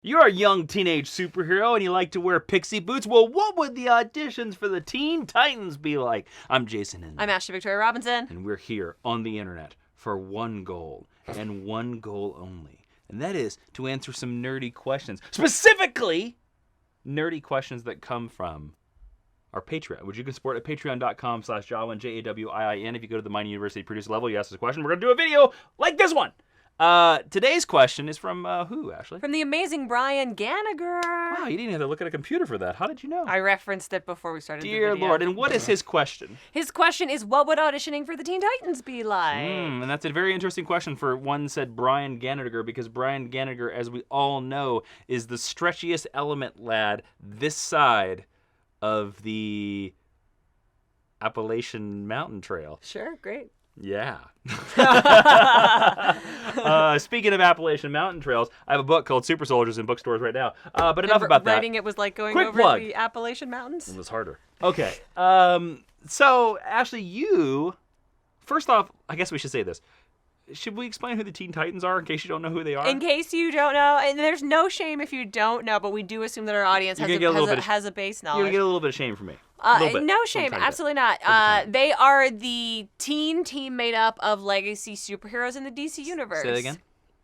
You're a young teenage superhero and you like to wear pixie boots. Well, what would the auditions for the Teen Titans be like? I'm Jason Inman. I'm Ashley Victoria Robinson. And we're here on the internet for one goal, and one goal only. And that is to answer some nerdy questions. Specifically, nerdy questions that come from our Patreon, which you can support at patreon.com/Jawin, Jawin. If you go to the Mining University producer level, you ask us a question, we're going to do a video like this one. Today's question is from who, Ashley? From the amazing Brian Gallagher. Wow, you didn't have to look at a computer for that. How did you know? I referenced it before we started the Dear video. Lord, and what is his question? His question is, what would auditioning for the Teen Titans be like? And that's a very interesting question for one said Brian Gallagher, because Brian Gallagher, as we all know, is the stretchiest element lad this side of the Appalachian Mountain Trail. Sure, great. Yeah. Speaking of Appalachian Mountain Trails, I have a book called Super Soldiers in bookstores right now. But enough about that. Writing it was like going Quick over plug. the Appalachian Mountains? It was harder. Okay. So, Ashley, you... First off, I guess we should say this. Should we explain who the Teen Titans are in case you don't know who they are? In case you don't know, and there's no shame if you don't know, but we do assume that our audience has a base knowledge. You're going to get a little bit of shame from me. No shame, absolutely not. They are the teen team made up of legacy superheroes in the DC universe. Say that again?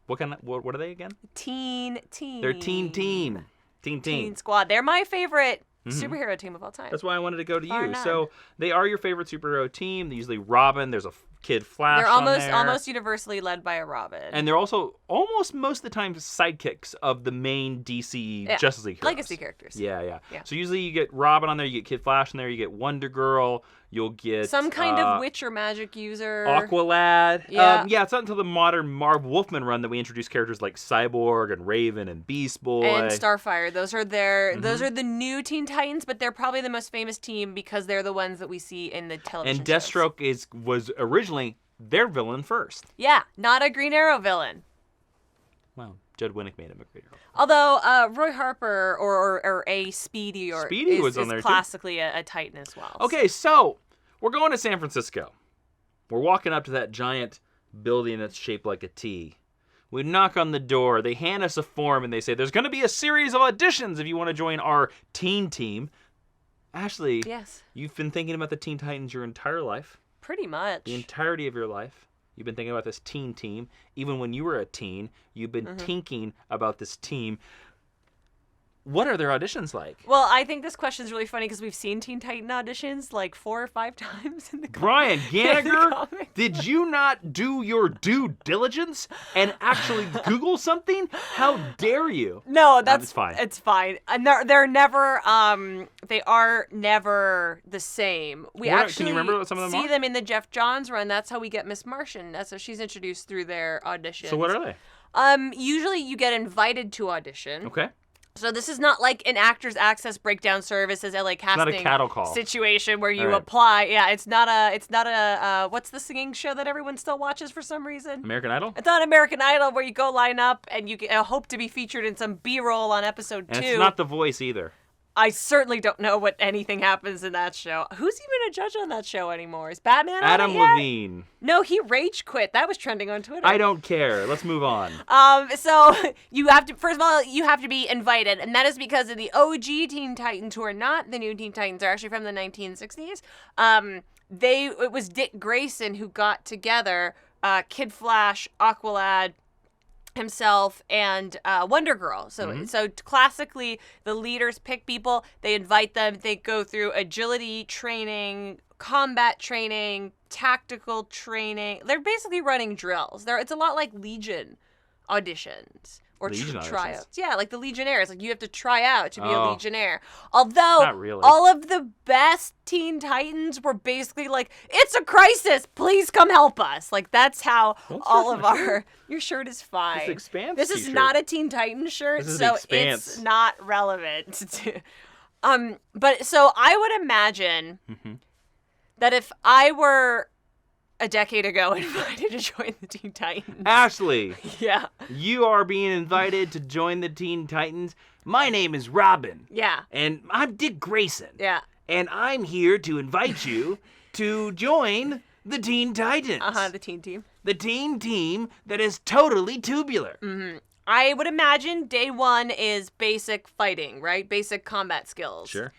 What are they again? Teen team. They're Teen Team. Teen Squad. They're my favorite superhero team of all time. That's why I wanted to go to you. None. So they are your favorite superhero team. They're usually Robin. There's a Kid Flash. They're on there. almost universally led by a Robin. And they're also almost most of the time sidekicks of the main DC Justice League heroes. Legacy characters. Yeah. So usually you get Robin on there, you get Kid Flash on there, you get Wonder Girl, you'll get some kind of witch or magic user. Aqualad. Yeah. It's not until the modern Marv Wolfman run that we introduce characters like Cyborg and Raven and Beast Boy. And Starfire. Those are those are the new Teen Titans, but they're probably the most famous team because they're the ones that we see in the television And Deathstroke was originally their villain first. Yeah, not a Green Arrow villain. Well, Judd Winnick made him a Green Arrow. Although Roy Harper or a Speedy was on there classically a Titan as well. Okay, so we're going to San Francisco. We're walking up to that giant building that's shaped like a T. We knock on the door. They hand us a form and they say, there's going to be a series of auditions if you want to join our teen team. Ashley, yes, you've been thinking about the Teen Titans your entire life. Pretty much. The entirety of your life. You've been thinking about this teen team. Even when you were a teen, you've been thinking about this team. What are their auditions like? Well, I think this question is really funny because we've seen Teen Titan auditions like 4 or 5 times in the Brian Gallagher, did you not do your due diligence and actually Google something? How dare you? No, that's fine. It's fine. And they're never they are never the same. We actually can you remember what some of them see are? them in the Jeff Johns run. That's how we get Miss Martian. That's how she's introduced through their auditions. So what are they? Usually you get invited to audition. Okay. So this is not like an Actors Access breakdown service as LA Casting not a cattle call situation where you right. apply. Yeah, it's not a what's the singing show that everyone still watches for some reason? American Idol? It's not American Idol where you go line up and you hope to be featured in some B-roll on episode 2. And it's not The Voice either. I certainly don't know what anything happens in that show. Who's even a judge on that show anymore? Is Batman Adam on it yet? Levine. No, he rage quit. That was trending on Twitter. I don't care. Let's move on. So you have to, first of all, you have to be invited, and that is because of the OG Teen Titans, who are not the new Teen Titans, are actually from the 1960s. It was Dick Grayson who got together Kid Flash, Aqualad, himself, and Wonder Girl. So classically, the leaders pick people, they invite them, they go through agility training, combat training, tactical training. They're basically running drills. It's a lot like Legion auditions. Or tryouts. Yeah, like the Legionnaires. Like you have to try out to be a Legionnaire. Although Not really. all of the best Teen Titans were basically like, it's a crisis, please come help us. Like that's how all of our your shirt is fine. It's Expanse This is t-shirt. not a Teen Titan shirt, This is so Expanse. it's not relevant to but so I would imagine that if I were a decade ago invited to join the Teen Titans. Ashley, Yeah. you are being invited to join the Teen Titans. My name is Robin. Yeah. And I'm Dick Grayson. Yeah. And I'm here to invite you to join the Teen Titans. The teen team. The teen team that is totally tubular. I would imagine day one is basic fighting, right? Basic combat skills. Sure.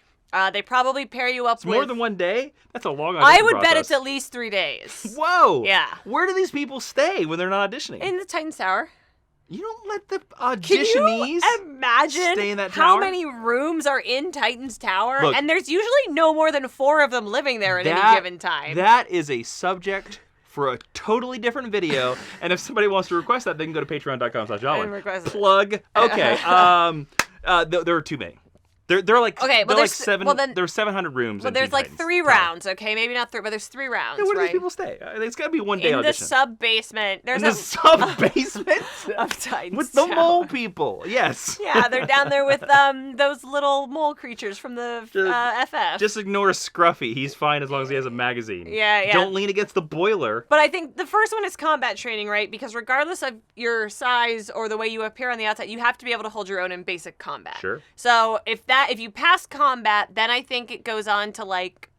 They probably pair you up It's with... more than one day? That's a long I audition would bet process. it's at least 3 days. Whoa! Yeah. Where do these people stay when they're not auditioning? In the Titans Tower. You don't let the Can auditionees you imagine stay in that how tower? many rooms are in Titans Tower? Look, and there's usually no more than 4 of them living there at any given time. That is a subject for a totally different video. And if somebody wants to request that, they can go to patreon.com/Jawin. And request it. Plug. Okay. There are too many. They're like Okay, well, they're like there's- seven. well, then- there's 700 rooms. Well, in there's Teen like Titans 3 Tower. rounds, okay? Maybe not 3, but there's 3 rounds, Yeah, where do right? these people stay? It's got to be one day in the audition. sub-basement. There's in the a sub-basement? of Titans With the Tower. mole people. Yes. Yeah, they're down there with those little mole creatures from the FF. Just ignore Scruffy. He's fine as long as he has a magazine. Yeah. Don't lean against the boiler. But I think the first one is combat training, right? Because regardless of your size or the way you appear on the outside, you have to be able to hold your own in basic combat. Sure. So if you pass combat, then I think it goes on to like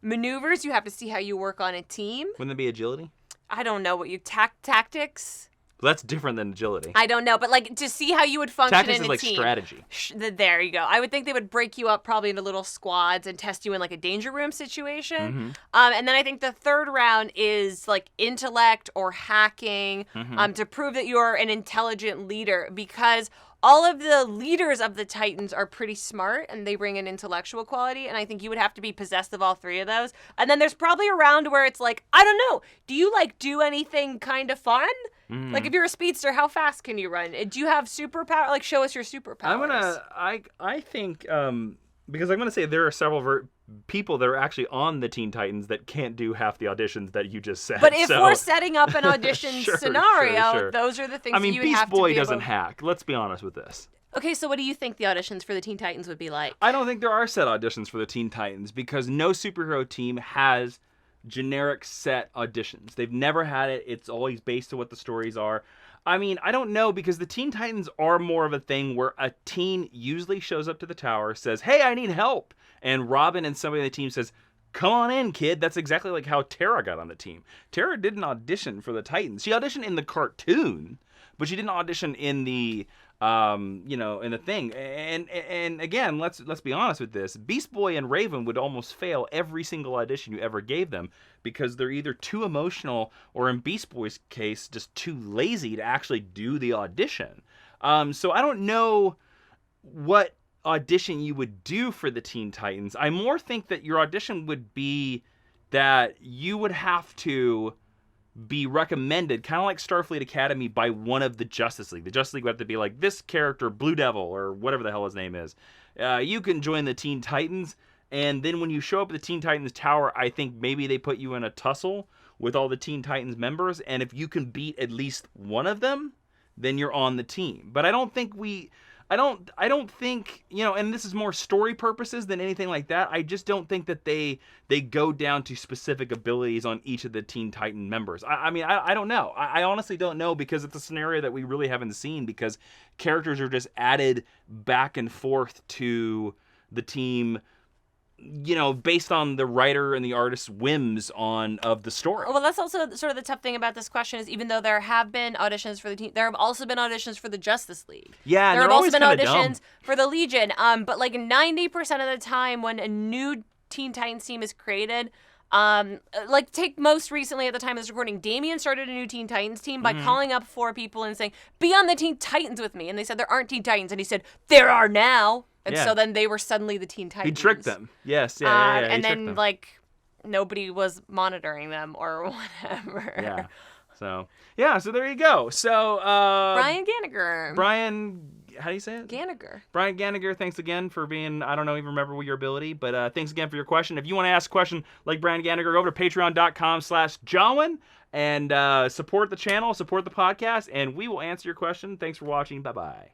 maneuvers. You have to see how you work on a team. Wouldn't that be agility? I don't know what you tactics. Well, that's different than agility. I don't know, but like to see how you would function Tactics in is a like team. strategy. There you go. I would think they would break you up probably into little squads and test you in like a danger room situation. Mm-hmm. And then I think the third round is like intellect or hacking Mm-hmm. to prove that you're an intelligent leader, because all of the leaders of the Titans are pretty smart and they bring an intellectual quality. And I think you would have to be possessed of all 3 of those. And then there's probably a round where it's like, I don't know, do you like do anything kind of fun? Mm-hmm. Like if you're a speedster, how fast can you run? Do you have superpower? Like show us your superpowers. I think because I'm gonna say there are several people that are actually on the Teen Titans that can't do half the auditions that you just said. But if so- we're setting up an audition Sure, scenario, sure. those are the things I mean, you would Beast have Boy to be doesn't able... hack. Let's be honest with this. Okay, so what do you think the auditions for the Teen Titans would be like? I don't think there are set auditions for the Teen Titans because no superhero team has generic set auditions. They've never had it. It's always based on what the stories are. I mean, I don't know, because the Teen Titans are more of a thing where a teen usually shows up to the tower, says, hey, I need help. And Robin and somebody on the team says, come on in, kid. That's exactly like how Tara got on the team. Tara didn't audition for the Titans. She auditioned in the cartoon, but she didn't audition in the in the thing. And again, let's be honest with this. Beast Boy and Raven would almost fail every single audition you ever gave them because they're either too emotional or, in Beast Boy's case, just too lazy to actually do the audition. So I don't know what audition you would do for the Teen Titans. I more think that your audition would be that you would have to be recommended, kind of like Starfleet Academy, by one of the Justice League. The Justice League would have to be like, this character, Blue Devil, or whatever the hell his name is. You can join the Teen Titans, and then when you show up at the Teen Titans Tower, I think maybe they put you in a tussle with all the Teen Titans members, and if you can beat at least one of them, then you're on the team. But I don't think I don't think, and this is more story purposes than anything like that. I just don't think that they go down to specific abilities on each of the Teen Titan members. I mean, I don't know. I honestly don't know, because it's a scenario that we really haven't seen, because characters are just added back and forth to the team, based on the writer and the artist's whims of the story. Well, that's also sort of the tough thing about this question is, even though there have been auditions for the team, there have also been auditions for the Justice League. Yeah, and there have they're also been always kinda auditions dumb. for the Legion. But like 90% of the time when a new Teen Titans team is created, like take most recently at the time of this recording, Damian started a new Teen Titans team by calling up 4 people and saying, be on the Teen Titans with me. And they said, there aren't Teen Titans. And he said, there are now. And Yeah. so then they were suddenly the Teen Titans. He tricked them. Yes, yeah. He And tricked then them. like nobody was monitoring them or whatever. Yeah. So there you go. So Brian Gallagher. How do you say it? Gallagher. Brian Gallagher, thanks again for being, I don't know, even remember your ability, but thanks again for your question. If you want to ask a question like Brian Gallagher, go over to patreon.com/Jawin and support the channel, support the podcast, and we will answer your question. Thanks for watching. Bye-bye.